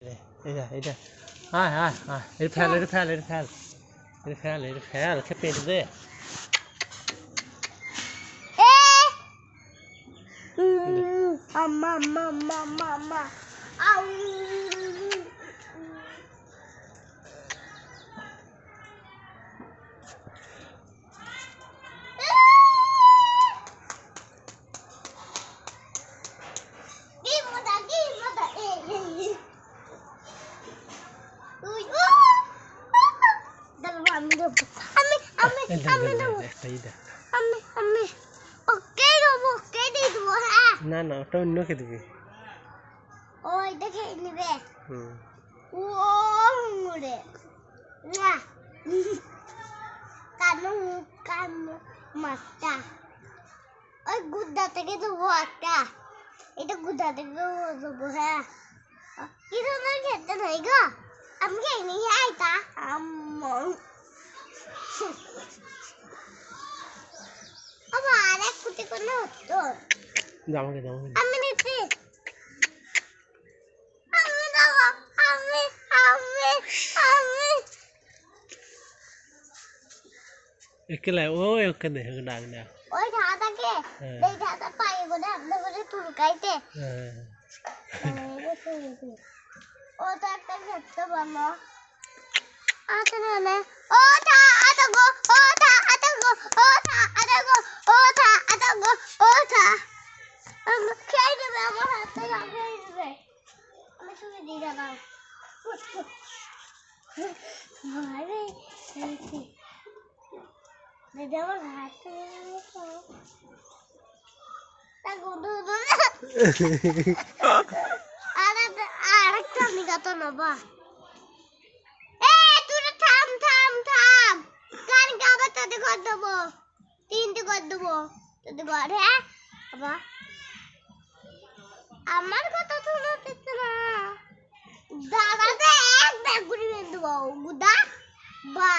এটা আয় আয় আয় এটা ফেল এটা ফেল এটা ফেল এটা ফেল এটা ফেল খেপে এটা দে Mama, mama, mama. Au. না না ওটা অন্যকে দিবি ওই দেখে নিবে ও মুড়ে না কানু কানু মাছটা ওই গুদ্দা থেকে দেবো একটা এটা গুদ্দা থেকে দেবো হ্যাঁ কি ধরনের খেতে নাই গো আমি খেয়ে নিই আইতা আবার আরেক কুটি কোনো হতো জামাকে আমি নিচ্ছি আমি দেবো আমি আমি আমি একেলা ও ওকে দে ডাক না ওই ধাতাকে এই ধাতা পায়ে বলে আপনি বলে তুলকাইতে ও তো একটা খেতে বলো আচ্ছা না ও থা আতা গো ও থা আতা গো ও থা আতা গো ও থা আতা গো ও থা আমি খেয়ে নেবে আমার হাতে লাগিয়ে দেবে আমি তুমি দিয়ে দাও আরে দিদি আমার হাতে তা গুদু আরেকটা আমি কত নেবা তুই থাম থাম থাম কার গাবা তোদের ঘর দেবো তিনটে ঘর দেবো তোদের ঘর হ্যাঁ বাবা আমার কথা শুনতে না দাদাতে এক ব্যাগ ঘুরিয়ে দেবো গুদা বা